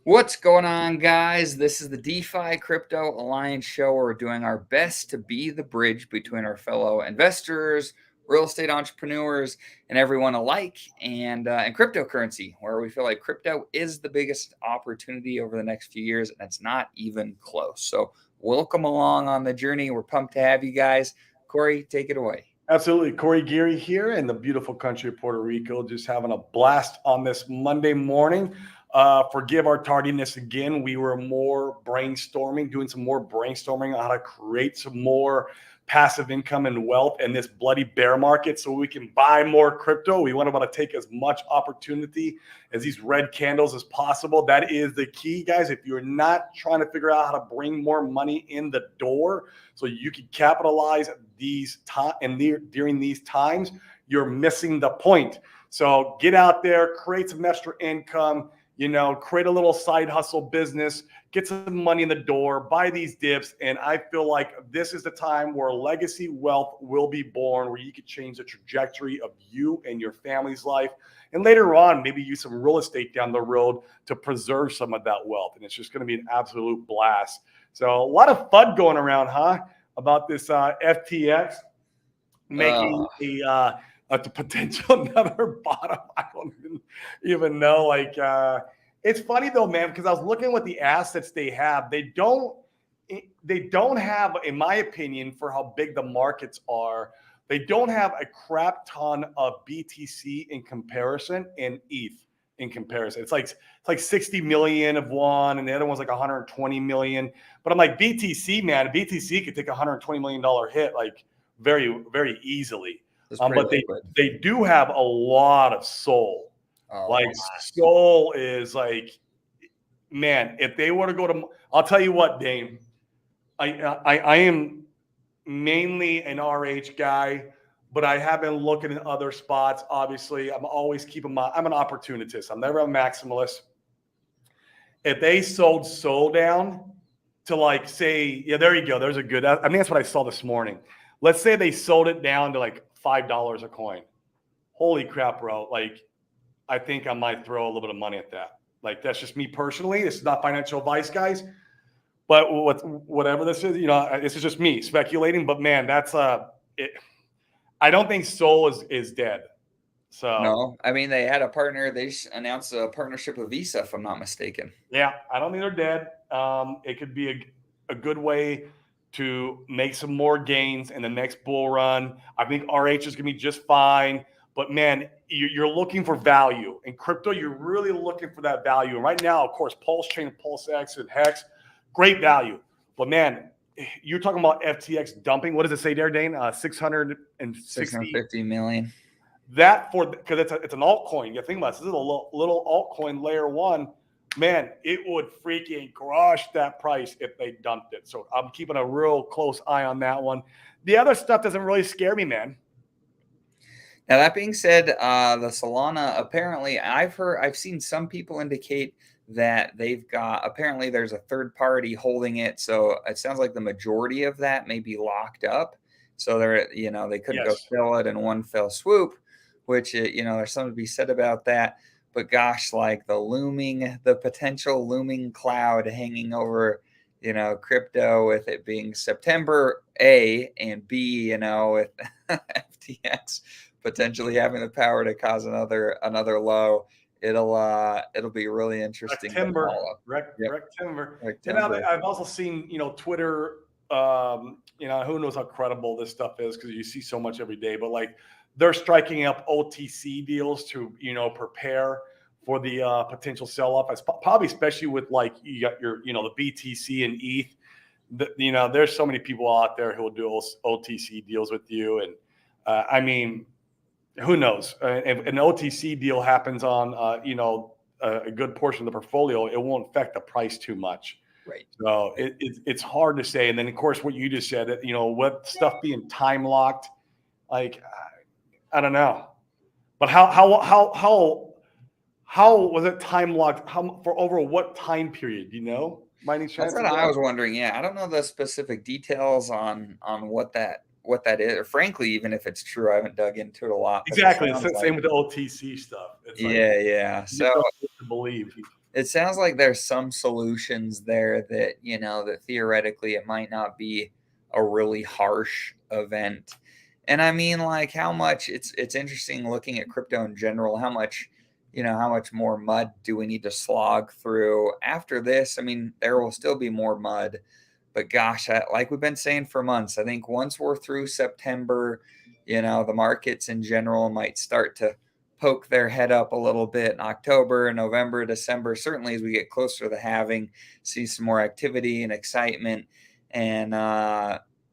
What's going on, guys? This is the DeFi Crypto Alliance show. We're doing our best to be the bridge between our fellow investors, real estate entrepreneurs, and everyone alike, and cryptocurrency, where we feel like crypto is the biggest opportunity over the next few years, and it's not even close. So, welcome along on the journey. We're pumped to have you guys. Corey, take it away. Absolutely. Corey Geary here in the beautiful country of Puerto Rico, just having a blast on this Monday morning. Forgive our tardiness again. We were doing some more brainstorming on how to create some more passive income and wealth in this bloody bear market so we can buy more crypto. We want to take as much opportunity as these red candles as possible. That is the key, guys. If you're not trying to figure out how to bring more money in the door so you can capitalize during these times, you're missing the point. So get out there, create some extra income, create a little side hustle business, get some money in the door, buy these dips. And I feel like this is the time where legacy wealth will be born, where you could change the trajectory of you and your family's life. And later on, maybe use some real estate down the road to preserve some of that wealth. And it's just going to be an absolute blast. So a lot of fun going around, about this FTX making the potential another bottom. I don't even know. It's funny though, man, because I was looking at the assets they have. They don't have, in my opinion, for how big the markets are, they don't have a crap ton of BTC in comparison and ETH in comparison. It's like 60 million of one, and the other one's like 120 million. But I'm like, BTC, man, BTC could take a $120 million hit like very, very easily. But they do have a lot of Sol. Sol is like, man, if they were to go to, I'll tell you what, Dane, I am mainly an RH guy, but I have been looking at other spots. Obviously, I'm always I'm an opportunist. I'm never a maximalist. If they sold Sol down to say, yeah, there you go. There's a good, I mean, that's what I saw this morning. Let's say they sold it down to like $5 a coin. Holy crap, bro. I think I might throw a little bit of money at that. That's just me personally. This is not financial advice, guys. But whatever this is, this is just me speculating. But man, that's it. I don't think Sol is dead. So no, I mean, they had a partner. They announced a partnership with Visa, if I'm not mistaken. Yeah, I don't think they're dead. It could be a good way to make some more gains in the next bull run. I think RH is going to be just fine. But man, you're looking for value. In crypto, you're really looking for that value. And right now, of course, Pulse Chain, PulseX, and Hex, great value. But man, you're talking about FTX dumping. What does it say there, Dane? 650 million. That because it's an altcoin. You think about this is a little altcoin layer one. Man, it would freaking crush that price if they dumped it. So I'm keeping a real close eye on that one. The other stuff doesn't really scare me, man. Now, that being said, the Solana, apparently, I've seen some people indicate that apparently there's a third party holding it. So it sounds like the majority of that may be locked up. So they couldn't go fill it in one fell swoop, which, there's something to be said about that. But gosh, the potential looming cloud hanging over, crypto, with it being September, A, and B, with FTX potentially having the power to cause another low. It'll be really interesting. Rectember. I've also seen, Twitter, who knows how credible this stuff is because you see so much every day, but they're striking up OTC deals to, prepare for the potential sell-off. Probably especially with you got your, the BTC and ETH. There's so many people out there who will do OTC deals with you. And I mean, who knows? If an OTC deal happens on, a good portion of the portfolio, it won't affect the price too much. Right. So it's hard to say. And then, of course, what you just said, that what stuff being time locked, I don't know. But how was it time locked? For over what time period? That's what I was wondering. Yeah, I don't know the specific details on what that is, or frankly, even if it's true, I haven't dug into it a lot. Exactly, it's the same with the OTC stuff. It's yeah. So to believe it sounds like there's some solutions there that, that theoretically it might not be a really harsh event. And I mean, like, how much it's interesting looking at crypto in general, how much more mud do we need to slog through after this? I mean, there will still be more mud, but gosh, like we've been saying for months, I think once we're through September, the markets in general might start to poke their head up a little bit in October, November, December. Certainly, as we get closer to the halving, see some more activity and excitement. And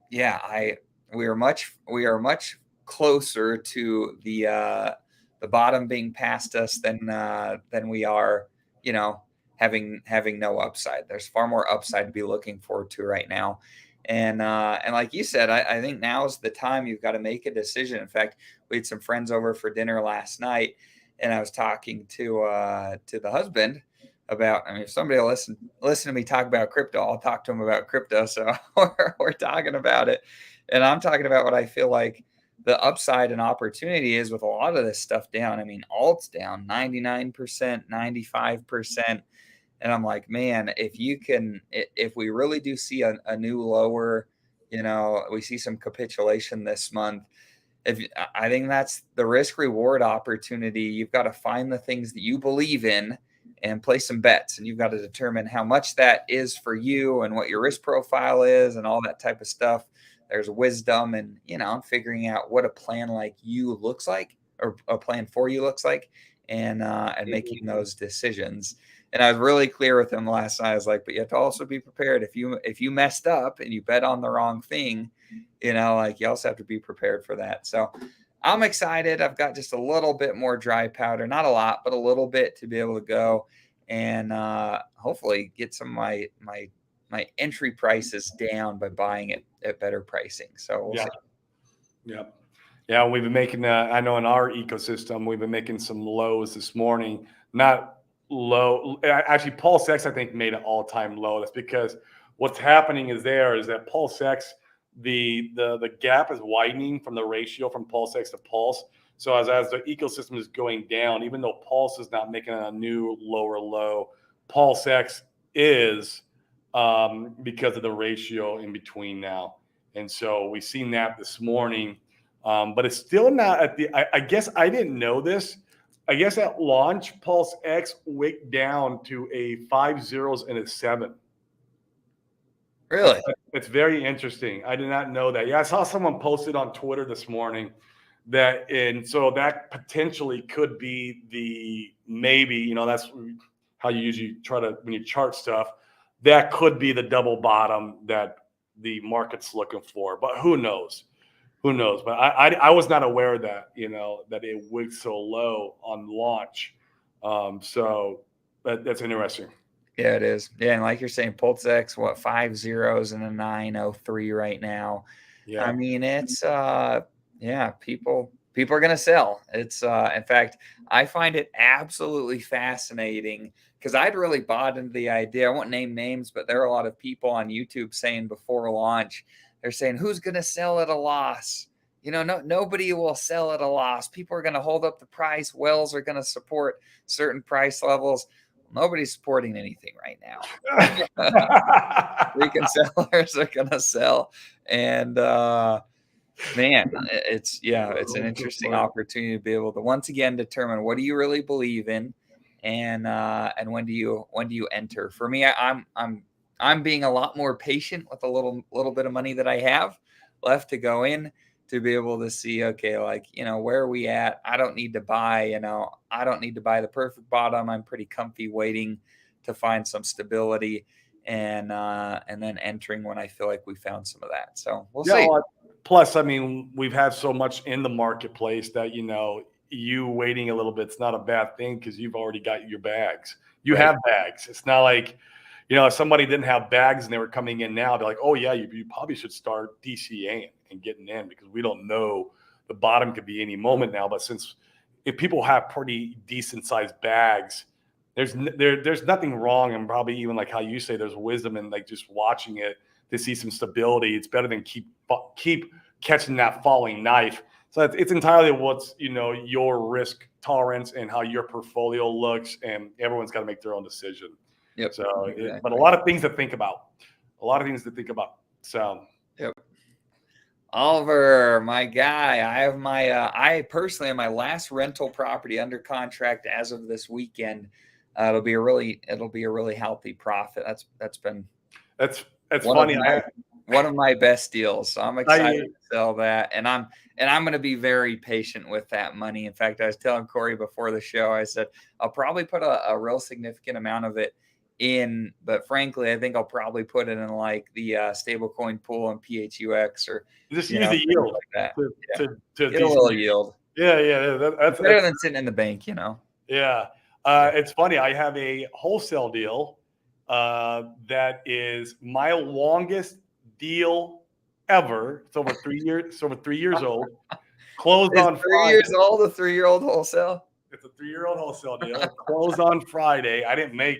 yeah, we are much closer to the bottom being past us than we are, having no upside. There's far more upside to be looking forward to right now. And like you said, I think now is the time you've got to make a decision. In fact, we had some friends over for dinner last night, and I was talking to the husband about. I mean, if somebody will listen to me talk about crypto, I'll talk to them about crypto. So we're talking about it, and I'm talking about what I feel like the upside and opportunity is with a lot of this stuff down. I mean, alt's down 99%, 95%. And I'm like, man, if we really do see a new lower, we see some capitulation this month. If I think that's the risk reward opportunity. You've got to find the things that you believe in and place some bets, and you've got to determine how much that is for you and what your risk profile is and all that type of stuff. There's wisdom and, figuring out what a plan like you looks like, or a plan for you looks like, and making those decisions. And I was really clear with him last night. I was like, but you have to also be prepared if you messed up and you bet on the wrong thing, like, you also have to be prepared for that. So I'm excited. I've got just a little bit more dry powder, not a lot, but a little bit to be able to go and hopefully get some of my entry prices down by buying it at better pricing. So we'll see. Yeah. Yeah. We've been making, I know in our ecosystem, we've been making some lows this morning, not low. Actually, Pulse X, I think, made an all-time low. That's because what's happening is that Pulse X, the gap is widening from the ratio from Pulse X to Pulse. So as the ecosystem is going down, even though Pulse is not making a new lower low, Pulse X is, because of the ratio in between now. And so we've seen that this morning, but it's still not at the. I guess I didn't know this. I guess at launch, Pulse X wicked down to a 5 zeros and a 7. Really? It's very interesting. I did not know that. Yeah, I saw someone posted on Twitter this morning and so that potentially could be maybe, that's how you usually try to, when you chart stuff, that could be the double bottom that the market's looking for. But who knows? Who knows? But I was not aware of that, that it wigged so low on launch. So that's interesting. Yeah, it is. Yeah, and like you're saying, Pulse X, 5 zeros and a 903 right now. Yeah. I mean, it's people are gonna sell. It's in fact, I find it absolutely fascinating because I'd really bought into the idea. I won't name names, but there are a lot of people on YouTube saying before launch, they're saying, who's gonna sell at a loss? Nobody will sell at a loss. People are gonna hold up the price. Whales are gonna support certain price levels. Nobody's supporting anything right now. Weekend sellers are going to sell. And man, it's an interesting opportunity to be able to once again determine what do you really believe in, and when do you enter. For me, I'm being a lot more patient with a little bit of money that I have left to go in, to be able to see, okay, like, where are we at? I don't need to buy the perfect bottom. I'm pretty comfy waiting to find some stability, and then entering when I feel like we found some of that. So we'll see. Plus, I mean, we've had so much in the marketplace that, you waiting a little bit, it's not a bad thing because you've already got your bags. You have bags. It's not like, if somebody didn't have bags and they were coming in now, they're like, oh yeah, you probably should start DCAing and getting in, because we don't know, the bottom could be any moment now. But if people have pretty decent sized bags, there's nothing wrong, and probably even like how you say, there's wisdom in like just watching it to see some stability. It's better than keep catching that falling knife. So it's entirely what's your risk tolerance and how your portfolio looks, and everyone's got to make their own decision. Yep. So, Exactly. but a lot of things to think about. A lot of things to think about. So, yep. Oliver, my guy, I have I personally have my last rental property under contract as of this weekend. It'll be a really healthy profit. That's been that's one funny. of one of my best deals. So I'm excited to sell that, and I'm going to be very patient with that money. In fact, I was telling Corey before the show, I said I'll probably put a real significant amount of it in, but frankly, I think I'll probably put it in like the stablecoin pool on PHUX or just use the yield like that. To get a little yield. Yeah. That's better than sitting in the bank, Yeah. It's funny. I have a wholesale deal that is my longest deal ever. It's over 3 years. It's over 3 years old. Closed on 3 years old. A 3-year-old wholesale. It's a 3-year-old wholesale deal. It closed on Friday. I didn't make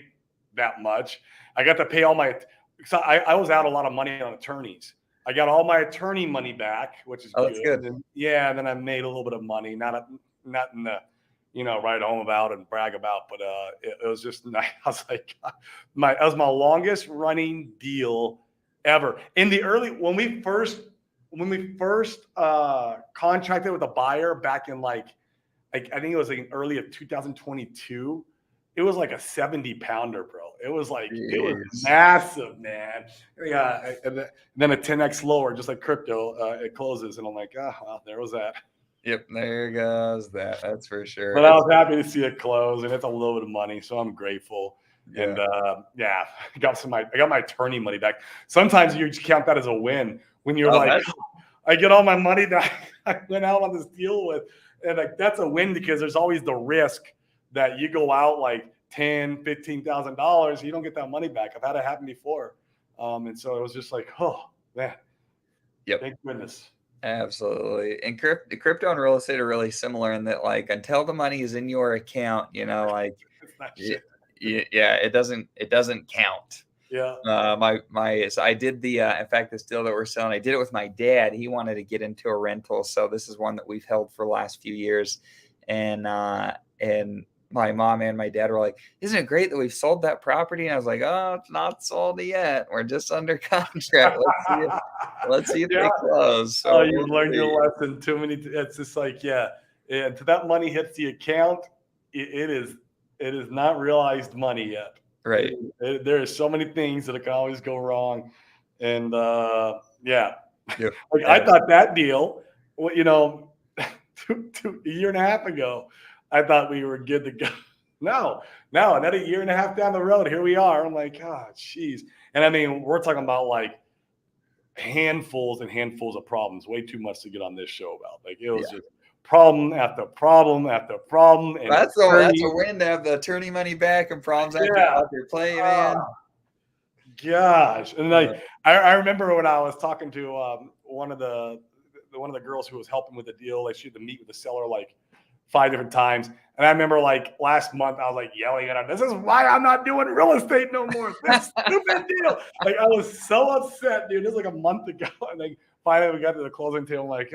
that much. I got to pay all my. So I was out a lot of money on attorneys. I got all my attorney money back, which is good. That's good. And then I made a little bit of money. Not in the write home about and brag about, but it was just nice. I was like, that was my longest running deal ever. In the early when we first contracted with a buyer back in I think it was like early of 2022. It was like a 70-pounder, bro. It was it was massive, man. Yeah, and then a 10x lower, just like crypto, it closes, and I'm like, well, there was that. Yep, there goes that. That's for sure. But I was happy to see it close, and it's a little bit of money, so I'm grateful. Yeah. And I got my attorney money back. Sometimes you count that as a win when you're I get all my money that I went out on this deal with, and that's a win because there's always the risk that you go out like $10,000-$15,000, you don't get that money back. I've had it happen before, and so it was just like, oh man, thank goodness. Absolutely. And crypto and real estate are really similar in that, until the money is in your account, it doesn't count. Yeah. So I did in fact, this deal that we're selling, I did it with my dad. He wanted to get into a rental. So this is one that we've held for the last few years. And my mom and my dad were like, isn't it great that we've sold that property? And I was like, oh, it's not sold yet. We're just under contract. Let's see if they close. So you've learned your lesson too many. It's just until that money hits the account, it is not realized money yet. Right. There are so many things that can always go wrong. And I thought that deal, a year and a half ago, I thought we were good to go. No, another year and a half down the road, here we are. I'm like, jeez. And I mean, we're talking about handfuls and handfuls of problems, way too much to get on this show about. It was just problem after problem after problem. And that's a win to have the attorney money back and problems after your play, man. Gosh. And I remember when I was talking to one of the girls who was helping with the deal, she had to meet with the seller 5 different times. And I remember last month, I was yelling at her, this is why I'm not doing real estate no more. This stupid deal. I was so upset, dude. This was a month ago. And finally we got to the closing table. I'm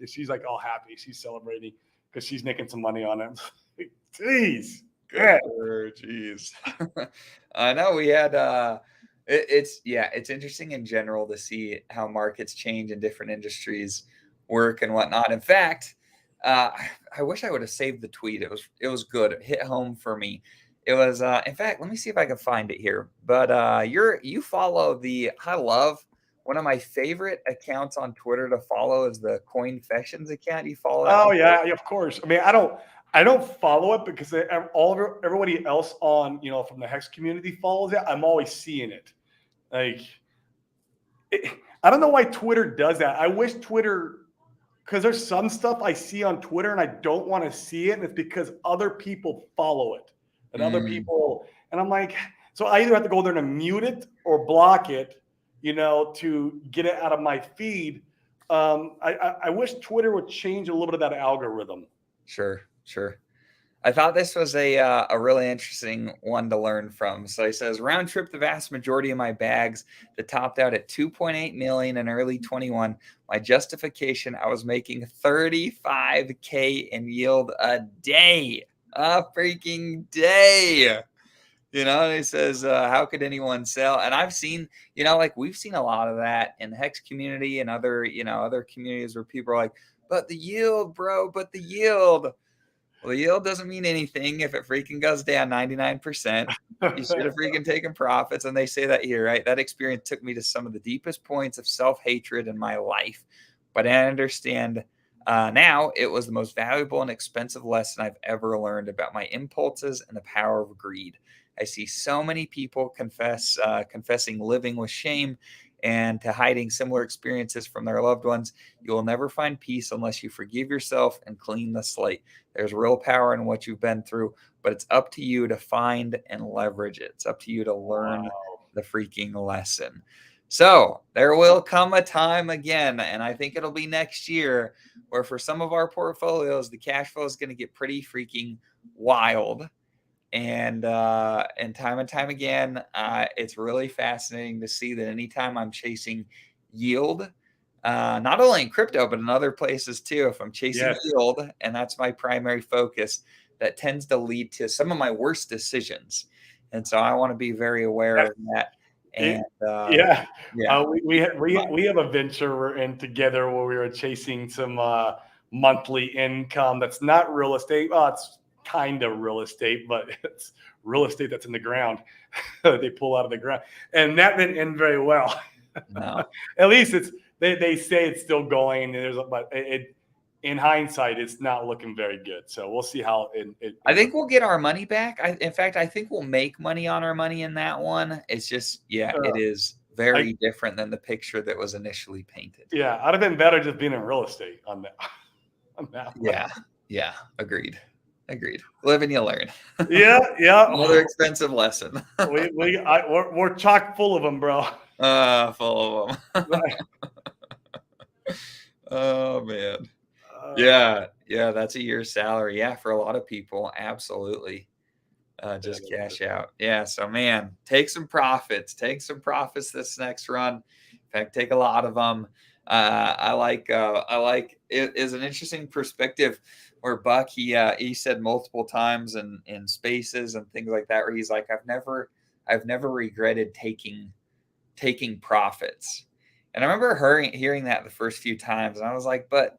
she's all happy. She's celebrating because she's making some money on it. Jeez. Jeez. I know we had it's interesting in general to see how markets change in different industries work and whatnot. In fact, I wish I would have saved the tweet. It was good. It hit home for me. It was in fact, let me see if I can find it here. But you follow I love one of my favorite accounts on Twitter to follow is the Coinfections account. You follow that? Oh yeah, of course. I mean, I don't follow it because everybody else on from the Hex community follows it. I'm always seeing it. I don't know why Twitter does that. I wish Twitter. Because there's some stuff I see on Twitter and I don't want to see it. And it's because other people follow it and other people. And I'm like, so I either have to go there and mute it or block it, to get it out of my feed. I wish Twitter would change a little bit of that algorithm. Sure. I thought this was a really interesting one to learn from. So he says, round trip the vast majority of my bags that topped out at 2.8 million in early 21. My justification, I was making 35K in yield a day. A freaking day. And he says, how could anyone sell? And I've seen, like we've seen a lot of that in the Hex community and other communities where people are like, but the yield, bro, but the yield. Well, the yield doesn't mean anything if it freaking goes down 99%. You should have freaking taken profits. And they say that here, right? That experience took me to some of the deepest points of self-hatred in my life. But I understand now it was the most valuable and expensive lesson I've ever learned about my impulses and the power of greed. I see so many people confessing living with shame and to hiding similar experiences from their loved ones. You will never find peace unless you forgive yourself and clean the slate. There's real power in what you've been through, but it's up to you to find and leverage it. It's up to you to learn Wow. the freaking lesson. So there will come a time again, and I think it'll be next year, where for some of our portfolios, the cash flow is going to get pretty freaking wild. And time and time again, it's really fascinating to see that anytime I'm chasing yield, not only in crypto but in other places too, if I'm chasing Yes. yield and that's my primary focus, that tends to lead to some of my worst decisions. And so I want to be very aware of that. And Yeah, yeah, we have a venture we're in together where we were chasing some monthly income that's not real estate. Well, it's kind of real estate, but it's real estate that's in the ground. They pull out of the ground, and that didn't end very well. no. At least they say it's still going, and but it in hindsight it's not looking very good. So we'll see how it I think we'll get our money back. In fact, I think we'll make money on our money in that one. It's just, yeah, it is I very different than the picture that was initially painted. yeah, I'd have been better just being in real estate on that on that one. Yeah, yeah, agreed, agreed. Live and you learn. Yeah, Another yeah. expensive lesson. We're chock full of them, bro. Full of them. Oh man. Uh, Yeah, that's a year's salary. Yeah, for a lot of people, absolutely. that Just is cash out. Yeah, so man, take some profits. Take some profits this next run. In fact, take a lot of them. I like it is an interesting perspective where Buck he said multiple times in spaces and things like that where he's like I've never regretted taking profits. And I remember hearing that the first few times and I was like, but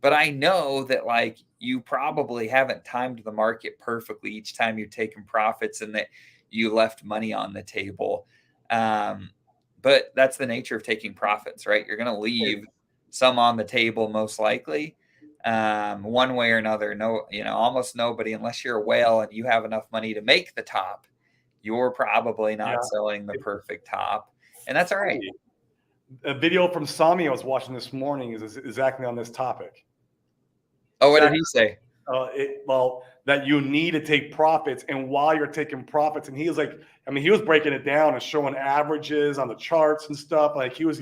I know that like you probably haven't timed the market perfectly each time you're taking profits and that you left money on the table. Um, but that's the nature of taking profits, right? You're going to leave some on the table most likely, one way or another. No, almost nobody, unless you're a whale and you have enough money to make the top, you're probably yeah. not selling the It's perfect top, and that's all right. funny. A video from Sami I was watching this morning is exactly on this topic. Oh, what did Exactly. he say? Well, that you need to take profits, and while you're taking profits, and he was like, I mean, he was breaking it down and showing averages on the charts and stuff. Like he was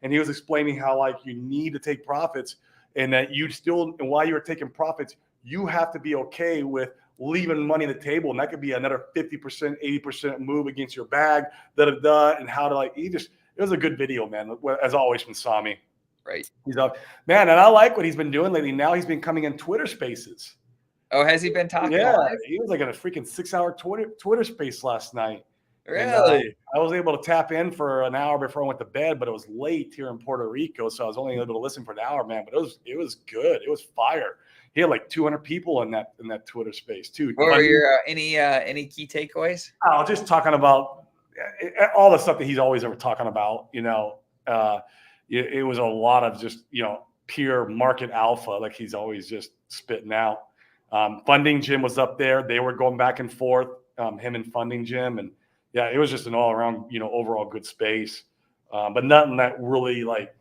explaining how like you need to take profits, and that you still, and while you're taking profits, you have to be okay with leaving money on the table, and that could be another 50%, 80% move against your bag. And how to like. It was a good video, man. As always from Sami. Right. He's up, man, and I like what he's been doing lately. Now he's been coming in Twitter Spaces. Oh, has he been talking Yeah, live? he was like in a freaking 6-hour Twitter space last night, and Really? I was able to tap in for an hour before I went to bed, but it was late here in Puerto Rico, so I was only able to listen for an hour, man. But it was good. It was fire. He had like 200 people in that Twitter space too. What were your any key takeaways? Oh, just talking about all the stuff that he's always ever talking about. It was a lot of just pure market alpha, like he's always just spitting out. Funding Jim was up there. They were going back and forth, him and Funding Jim, and yeah, it was just an all around overall good space. But nothing that really like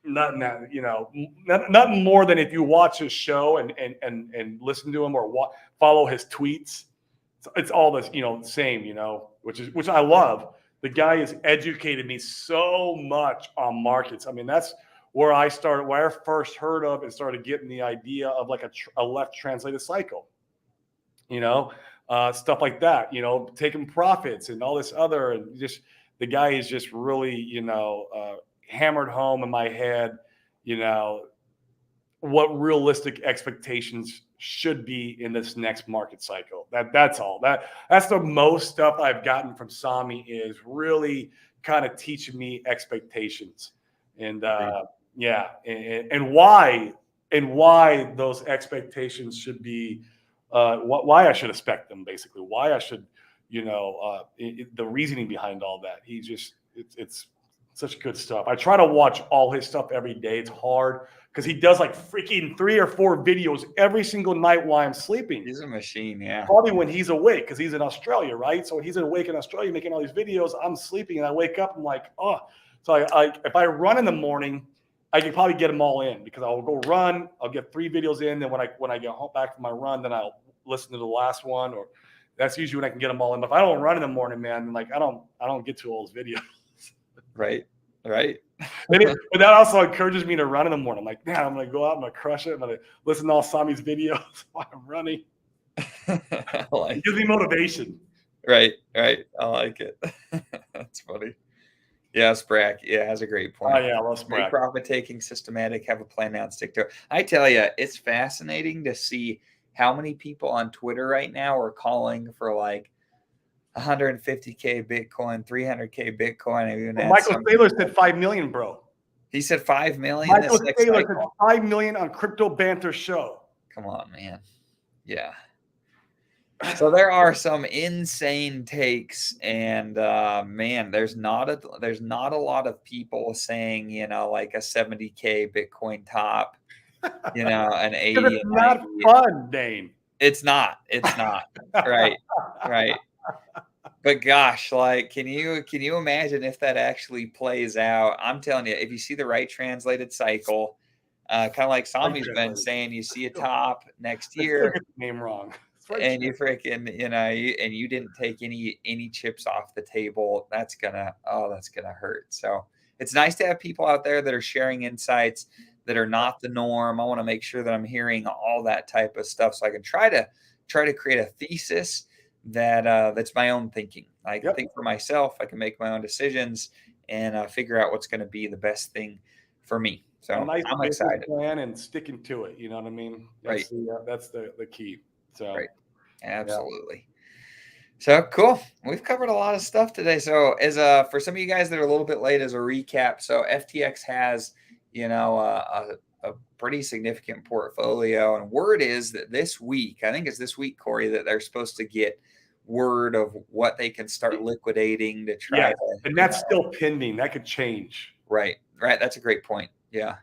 nothing that nothing more than if you watch his show and listen to him or follow his tweets. It's all this same, which I love. The guy has educated me so much on markets. I mean, that's where I started, where I first heard of and started getting the idea of like a left translated cycle. stuff like that, taking profits and all this other, and just the guy is just really, hammered home in my head, you know, what realistic expectations should be in this next market cycle. That's all. That's the most stuff I've gotten from Sami, is really kind of teaching me expectations, and yeah, and why those expectations should be, why I should expect them, basically, why I should, the reasoning behind all that. It's such good stuff. I try to watch all his stuff every day. It's hard because he does like freaking 3 or 4 videos every single night while I'm sleeping. He's a machine, yeah. Probably when he's awake, because he's in Australia, right? So when he's awake in Australia making all these videos, I'm sleeping, and I wake up, I'm like, oh. So if I run in the morning, I can probably get them all in, because I'll go run, I'll get 3 videos in, then when I get home back from my run, then I'll listen to the last one, or that's usually when I can get them all in. But if I don't run in the morning, man, like I don't get to all those videos. Right. But that also encourages me to run in the morning. I'm like, man, I'm gonna go out, I'm gonna crush it, I'm gonna listen to all Sami's videos while I'm running. It gives me motivation. Right. I like it. That's funny. Yeah, Sprack. Yeah, has a great point. Oh yeah, I love Sprack. Great profit taking, systematic, have a plan now and stick to it. I tell you, it's fascinating to see how many people on Twitter right now are calling for like 150K Bitcoin, 300K Bitcoin. Michael Saylor said 5 million, bro. He said 5 million. Michael Saylor said 5 million on Crypto Banter show. Come on, man. Yeah. So there are some insane takes, and man, there's not a lot of people saying, like a 70K Bitcoin top, an 80. It's not fun, Dane. It's not. Right. But gosh, like, can you imagine if that actually plays out? I'm telling you, if you see the right translated cycle, kind of like Sami's been saying, you see a top next year. Get the name wrong. And you freaking, and you didn't take any chips off the table. That's gonna hurt. So it's nice to have people out there that are sharing insights that are not the norm. I want to make sure that I'm hearing all that type of stuff, so I can try to create a thesis that's my own thinking. I can think for myself. I can make my own decisions and figure out what's going to be the best thing for me. So I'm excited. Plan and sticking to it. You know what I mean? That's that's the key. So right. Absolutely. So cool. We've covered a lot of stuff today. So as for some of you guys that are a little bit late, as a recap, so FTX has, a pretty significant portfolio, and word is that this week, I think it's this week, Corey, that they're supposed to get word of what they can start liquidating to try. And that's still pending. That could change. Right. That's a great point. Yeah.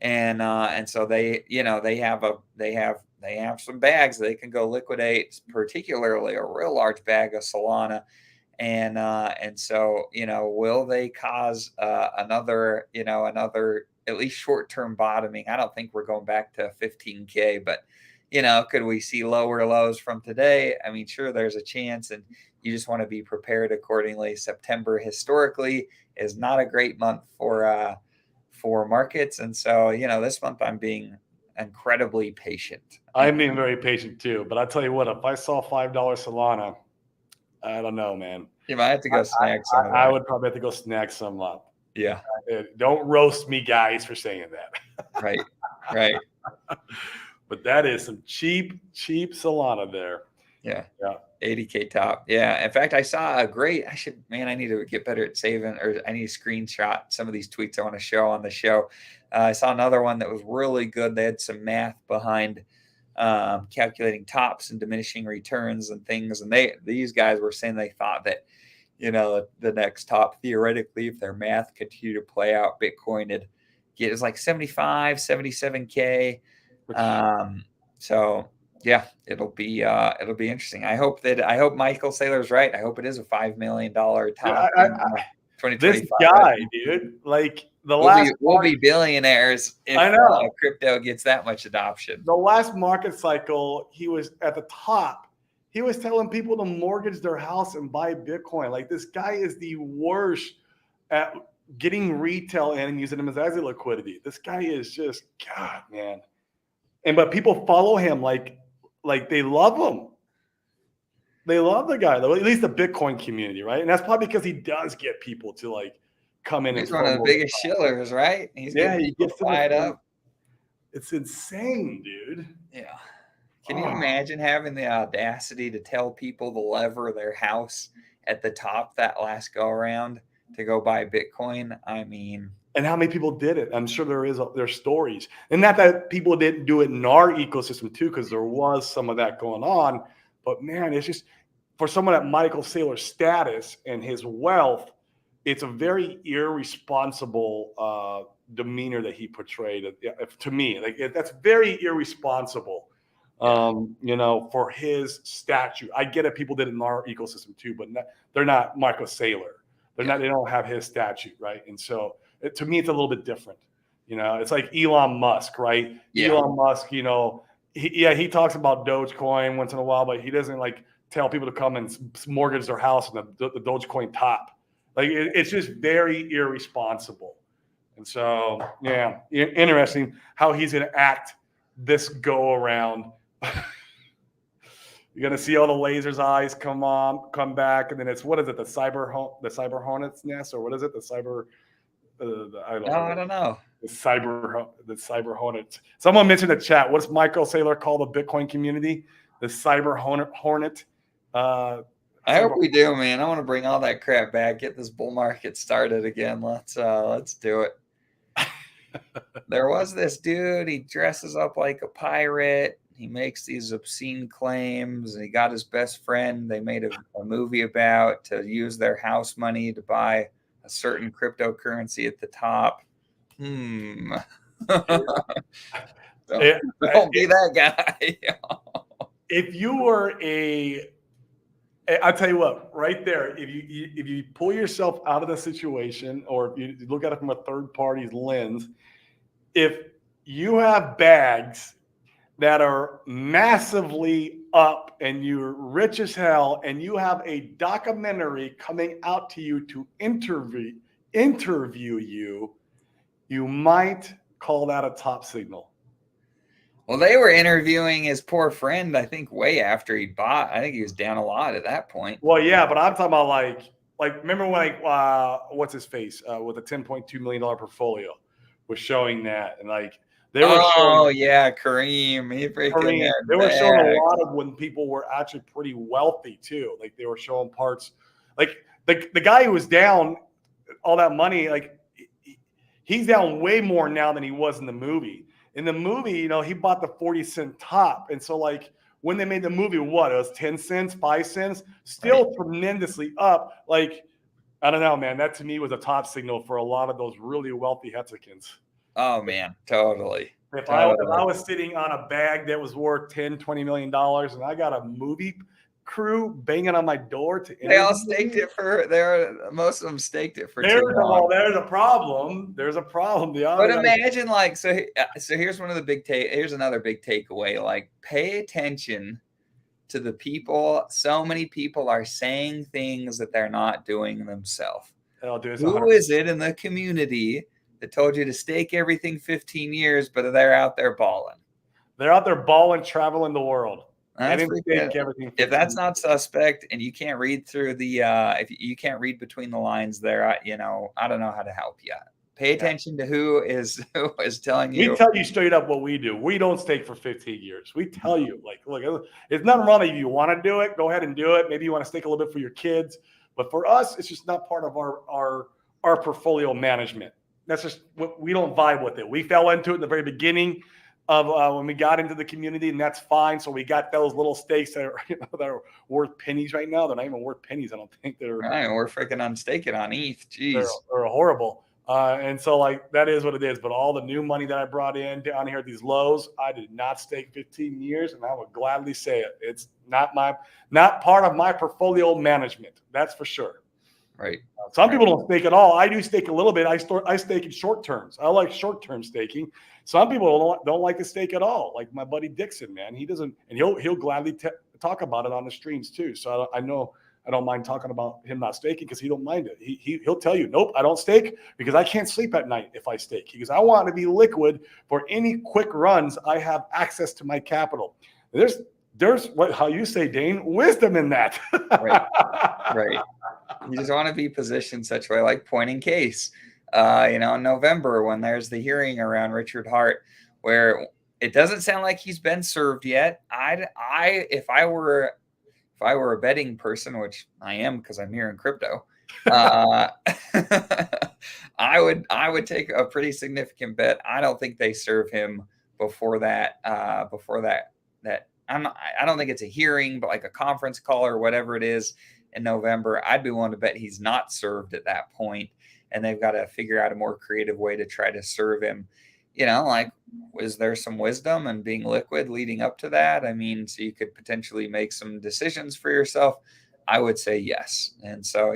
And so they have some bags they can go liquidate, particularly a real large bag of Solana. And so, will they cause another at least short-term bottoming? I don't think we're going back to 15K, but could we see lower lows from today? I mean, sure, there's a chance, and you just want to be prepared accordingly. September historically is not a great month for markets, and so this month I'm being incredibly patient. I'm being very patient too, but I tell you what, if I saw $5 Solana, I don't know, man. You might have to go snag some. I would probably have to go snag some up. Yeah. Don't roast me, guys, for saying that. Right. But that is some cheap Solana there. Yeah. 80K top. Yeah. In fact, I saw I need to get better at saving, or I need to screenshot some of these tweets I want to show on the show. I saw another one that was really good. They had some math behind calculating tops and diminishing returns and things. And these guys were saying they thought that, the next top, theoretically, if their math continued to play out, Bitcoin would get is like 75, 77K. So yeah, it'll be interesting. I hope Michael Saylor's right. I hope it is a $5 million top. 2025. This guy, dude, like we'll be billionaires if crypto gets that much adoption. The last market cycle, he was at the top. He was telling people to mortgage their house and buy Bitcoin. Like, this guy is the worst at getting retail in and using them as liquidity. This guy is just, God, man. But people follow him like they love him. They love the guy, though, at least the Bitcoin community, right? And that's probably because he does get people to like come in and He's one of the FOMO. biggest shillers, right? He's Yeah, getting he people gets them. fired up. It's insane, dude. Yeah. Can you Oh, imagine having the audacity to tell people to lever their house at the top that last go around to go buy Bitcoin? I mean, and how many people did it? I'm sure there's stories, and not that people didn't do it in our ecosystem too, because there was some of that going on. But man, it's just for someone at Michael Saylor's status and his wealth, it's a very irresponsible demeanor that he portrayed. To me, like that's very irresponsible. yeah. For his statue. I get it. People did it in our ecosystem too, but they're not Michael Saylor. They're Yeah. not. They don't have his statue, right? And so, to me, it's a little bit different. It's like Elon Musk, right? Yeah. Elon Musk, he talks about Dogecoin once in a while, but he doesn't like tell people to come and mortgage their house on the Dogecoin top. Like it's just very irresponsible. And so, yeah, interesting how he's going to act this go around. You're gonna see all the lasers' eyes come back, and then it's what is it? The cyber hornet's nest, or what is it? The cyber. I don't No, know. I don't know. The cyber hornet. Someone mentioned in the chat. What's Michael Saylor call the Bitcoin community? The cyber hornet. I hope we do, man. I want to bring all that crap back, get this bull market started again. Let's do it. There was this dude, he dresses up like a pirate. He makes these obscene claims, and he got his best friend they made a movie about to use their house money to buy a certain cryptocurrency at the top. Don't be that guy. If you were I'll tell you what, right there, if you pull yourself out of the situation, or if you look at it from a third party's lens, if you have bags that are massively up and you're rich as hell, and you have a documentary coming out to you to interview you, you might call that a top signal. Well, they were interviewing his poor friend, I think, way after he bought. I think he was down a lot at that point. Well, yeah, but I'm talking about like remember when what's his face with a $10.2 million portfolio was showing that, and like they were showing, yeah, Kareem. They were showing a lot of when people were actually pretty wealthy too. Like they were showing parts, like the guy who was down all that money, like he's down way more now than he was in the movie. In the movie, he bought the 40-cent top. And so like when they made the movie, it was 10 cents, 5 cents, still right. Tremendously up. Like, I don't know, man, that to me was a top signal for a lot of those really wealthy Hexicans. Oh man, totally. If I was sitting on a bag that was worth $10-20 million and I got a movie crew banging on my door to they all staked it for most of them staked it for too long. There's a problem. But imagine like so here's one of the here's another big takeaway. Like pay attention to the people. So many people are saying things that they're not doing themselves. Who is it in the community that told you to stake everything 15 years, but they're out there balling? They're out there balling, traveling the world. If that's not suspect, and you can't read through the if you can't read between the lines there, I don't know how to help you. Pay attention to who is telling you. We tell you straight up what we do. We don't stake for 15 years. We tell you, like, look, it's nothing wrong if you want to do it. Go ahead and do it. Maybe you want to stake a little bit for your kids, but for us, it's just not part of our portfolio management. That's just we don't vibe with it. We fell into it in the very beginning of when we got into the community, and that's fine. So we got those little stakes that are worth pennies right now. They're not even worth pennies. I don't think they're. Right, we're freaking unstaking on ETH. Jeez, they're horrible. And so like that is what it is. But all the new money that I brought in down here at these lows, I did not stake 15 years, and I would gladly say it. It's not part of my portfolio management. That's for sure. Right. Some people don't stake at all. I do stake a little bit. I stake in short terms. I like short term staking. Some people don't like to stake at all. Like my buddy Dixon, man, he doesn't, and he'll gladly talk about it on the streams too. So I know I don't mind talking about him not staking because he don't mind it. He'll tell you, nope, I don't stake because I can't sleep at night if I stake. Because I want to be liquid for any quick runs. I have access to my capital. There's there's what how you say, Dane, wisdom in that. Right, right. You just want to be positioned such a way, like point in case, in November when there's the hearing around Richard Hart, where it doesn't sound like he's been served yet. If I were a betting person, which I am because I'm here in crypto, uh, I would take a pretty significant bet. I don't think they serve him before that. I don't think it's a hearing, but like a conference call or whatever it is in November. I'd be willing to bet he's not served at that point, and they've got to figure out a more creative way to try to serve him. Like, was there some wisdom and being liquid leading up to that? I mean, so you could potentially make some decisions for yourself. I would say yes. And so,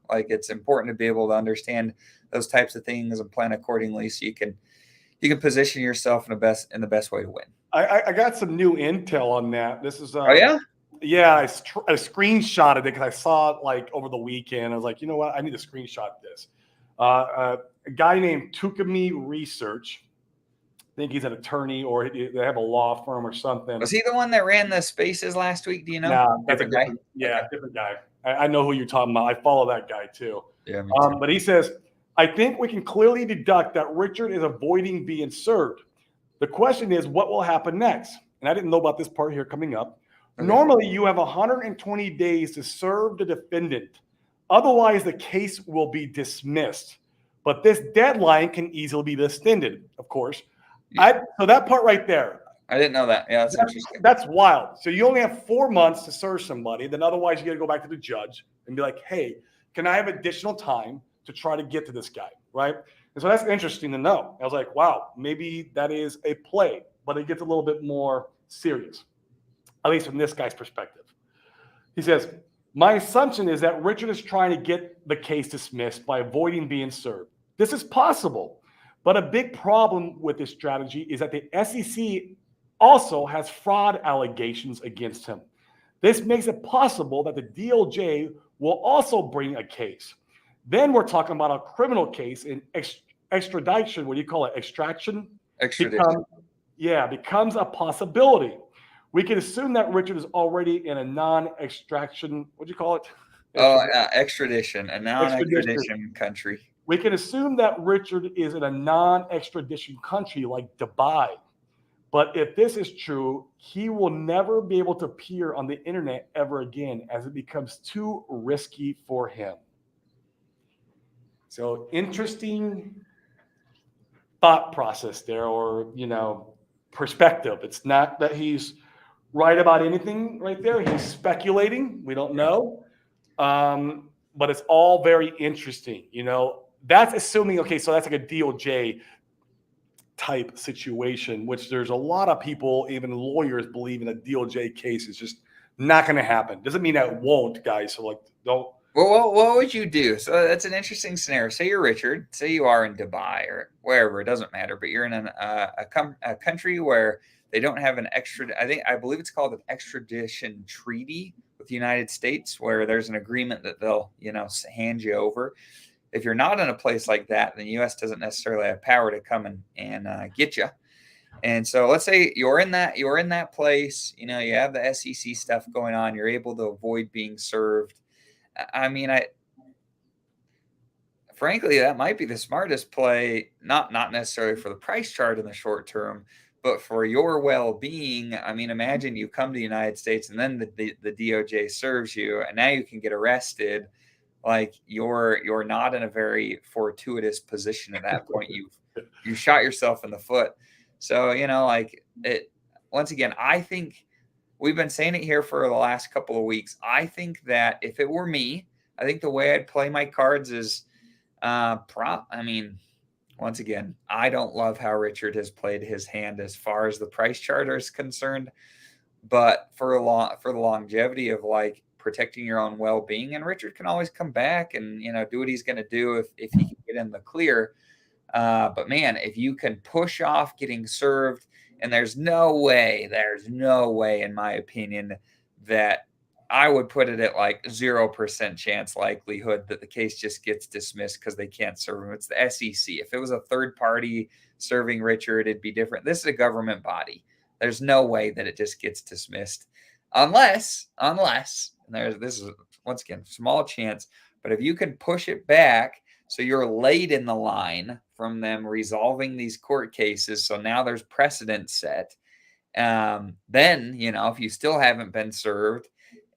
like, it's important to be able to understand those types of things and plan accordingly so you can position yourself in the best way to win. I got some new intel on that. This is Oh yeah. Yeah, I screenshotted it because I saw it like over the weekend. I was like, you know what? I need to screenshot this. A guy named Tukami Research. I think he's an attorney or they have a law firm or something. Was he the one that ran the spaces last week? Do you know? Nah, that's a different guy. Yeah, okay. Different guy. I know who you're talking about. I follow that guy too. Yeah, me too. But he says, I think we can clearly deduct that Richard is avoiding being served. The question is, what will happen next? And I didn't know about this part here coming up. Okay. Normally, you have 120 days to serve the defendant. Otherwise, the case will be dismissed. But this deadline can easily be extended, of course. Yeah. So that part right there. I didn't know that. Yeah, that's interesting. That's wild. So you only have 4 months to serve somebody. Then otherwise, you got to go back to the judge and be like, hey, can I have additional time to try to get to this guy, right? And so that's interesting to know. I was like, wow, maybe that is a play, but it gets a little bit more serious, at least from this guy's perspective. He says, my assumption is that Richard is trying to get the case dismissed by avoiding being served. This is possible, but a big problem with this strategy is that the SEC also has fraud allegations against him. This makes it possible that the DOJ will also bring a case. Then we're talking about a criminal case in extradition. What do you call it? Extraction? Extradition. Becomes a possibility. We can assume that Richard is already in a non-extraction. What do you call it? Extradition. A non-extradition country. We can assume that Richard is in a non-extradition country like Dubai. But if this is true, he will never be able to appear on the internet ever again as it becomes too risky for him. So interesting thought process there, or, perspective. It's not that he's right about anything right there. He's speculating. We don't know. But it's all very interesting. That's assuming, okay, so that's like a DOJ type situation, which there's a lot of people, even lawyers, believe in a DOJ case is just not going to happen. Doesn't mean that won't, guys. So don't. Well, what would you do? So that's an interesting scenario. Say you're Richard. Say you are in Dubai or wherever. It doesn't matter. But you're in a country where they don't have an I believe it's called an extradition treaty with the United States, where there's an agreement that they'll, hand you over. If you're not in a place like that, then the U.S. doesn't necessarily have power to come and get you. And so let's say you're in that place. You have the SEC stuff going on. You're able to avoid being served. I mean, frankly, that might be the smartest play, not necessarily for the price chart in the short term, but for your well-being. I mean, imagine you come to the United States and then the DOJ serves you, and now you can get arrested. Like you're not in a very fortuitous position at that point. You shot yourself in the foot. So, once again, I think we've been saying it here for the last couple of weeks. I think that if it were me, I think the way I'd play my cards is once again, I don't love how Richard has played his hand as far as the price charter is concerned, but for the longevity of protecting your own well-being, and Richard can always come back and do what he's going to do if he can get in the clear. But man, if you can push off getting served, and there's no way, in my opinion, that I would put it at 0% chance likelihood that the case just gets dismissed because they can't serve him. It's the SEC. If it was a third party serving Richard, it'd be different. This is a government body. There's no way that it just gets dismissed. unless, and this is once again small chance, but if you can push it back so you're late in the line from them resolving these court cases, so now there's precedent set. Then if you still haven't been served,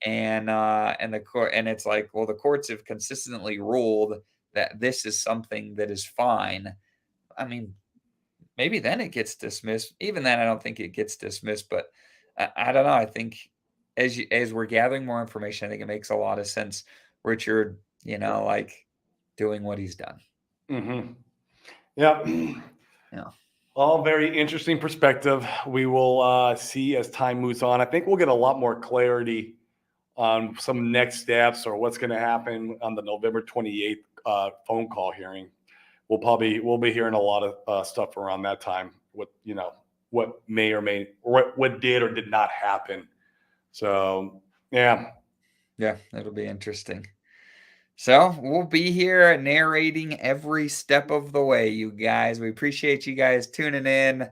and the court, and it's like, well, the courts have consistently ruled that this is something that is fine. I mean, maybe then it gets dismissed. Even then, I don't think it gets dismissed, but I don't know. I think as we're gathering more information, I think it makes a lot of sense. Richard, like doing what he's done. Mm-hmm. Yeah. Yeah. All very interesting perspective. We will see as time moves on. I think we'll get a lot more clarity on some next steps or what's going to happen on the November 28th phone call hearing. We'll be hearing a lot of stuff around that time. What may or may, or what did or did not happen. So yeah, it'll be interesting. So we'll be here narrating every step of the way, you guys. We appreciate you guys tuning in.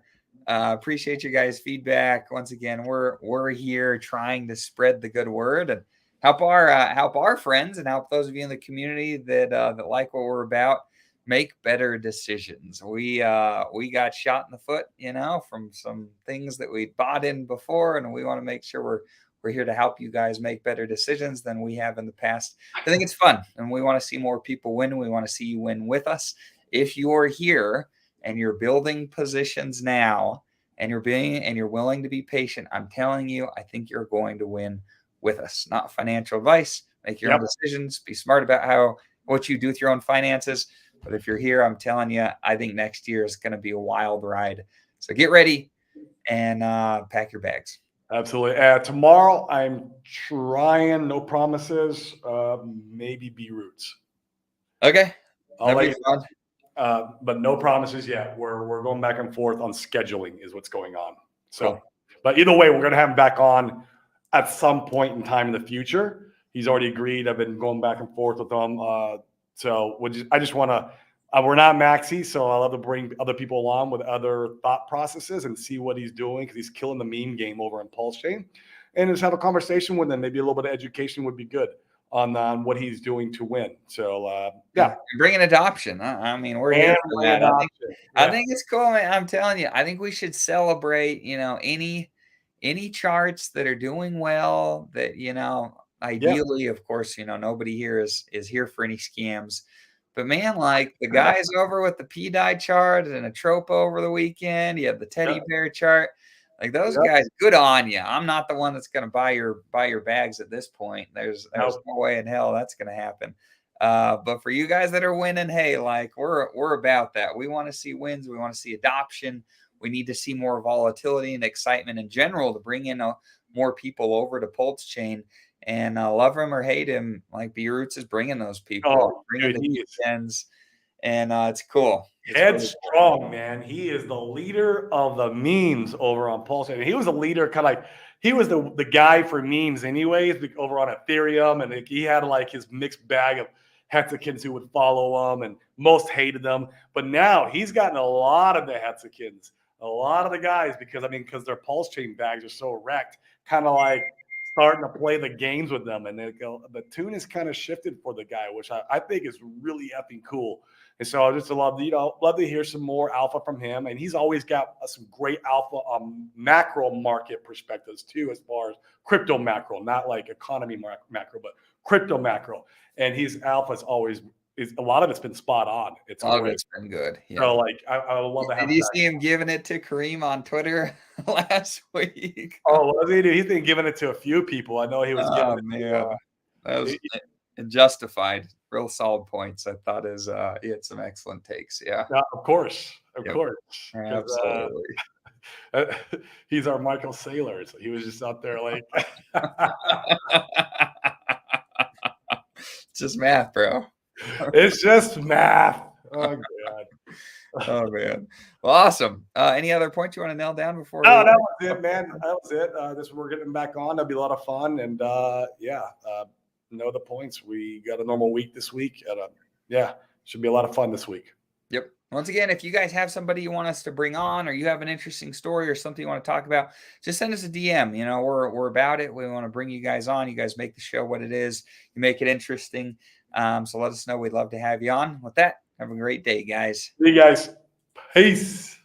Appreciate you guys' feedback. Once again, we're here trying to spread the good word and help our friends and help those of you in the community that like what we're about make better decisions. We got shot in the foot, from some things that we bought in before, and we want to make sure we're here to help you guys make better decisions than we have in the past. I think it's fun, and we want to see more people win. We want to see you win with us. If you're here and you're building positions now, and you're willing to be patient, I'm telling you, I think you're going to win with us. Not financial advice. Make your own decisions. Be smart about what you do with your own finances. But if you're here, I'm telling you, I think next year is going to be a wild ride. So get ready and pack your bags. Absolutely. Tomorrow, I'm trying, no promises, maybe B roots. Okay. That'd be fun. But no promises yet. We're going back and forth on scheduling is what's going on. So, cool. But either way, we're going to have him back on at some point in time in the future. He's already agreed. I've been going back and forth with him. So I just want to, we're not Maxi, so I love to bring other people along with other thought processes and see what he's doing, because he's killing the meme game over in Pulse Chain, and just have a conversation with him. Maybe a little bit of education would be good on what he's doing to win. So bring an adoption. I mean, we're here for that. I think it's cool, man. I'm telling you, I think we should celebrate, any charts that are doing well, that, ideally, of course, nobody here is here for any scams. But man, like the guys over with the P-Dye chart and a tropo over the weekend, you have the teddy bear chart. Like those guys, good on you. I'm not the one that's going to buy your bags at this point. There's no way in hell that's going to happen. But for you guys that are winning, hey, like we're about that. We want to see wins. We want to see adoption. We need to see more volatility and excitement in general to bring in more people over to Pulse Chain. And love him or hate him, like B Roots is bringing those people, bringing the weekends, and it's cool. Headstrong, cool, man. He is the leader of the memes over on Pulse. He was a leader, kind of like he was the guy for memes, anyways, over on Ethereum, and he had like his mixed bag of Hexicans who would follow him, and most hated them. But now he's gotten a lot of the Hexicans, a lot of the guys, because their Pulse Chain bags are so wrecked, kind of like starting to play the games with them, and the tune is kind of shifted for the guy, which I think is really effing cool. And so I just love to hear some more alpha from him. And he's always got some great alpha on macro market perspectives too, as far as crypto macro, not like economy macro, but crypto macro. And his alpha is a lot of it's been spot on. It's been good. Yeah. So like I would love to have. Did you see him giving it to Kareem on Twitter last week? Oh, was he? He's been giving it to a few people. I know he was giving it to. That was justified. Real solid points. I thought he had some excellent takes. Yeah. Of course. Of course. Absolutely. He's our Michael Saylor. So he was just out there like it's just math, bro. It's just math. Oh God. Oh man. Well, awesome. Any other points you want to nail down before? No, that was it, man. That was it. We're getting back on. That'll be a lot of fun. And know the points. We got a normal week this week. Should be a lot of fun this week. Yep. Once again, if you guys have somebody you want us to bring on, or you have an interesting story or something you want to talk about, just send us a DM. You know, we're about it. We want to bring you guys on. You guys make the show what it is. You make it interesting. So let us know. We'd love to have you on. With that, have a great day, guys. See you guys. Peace.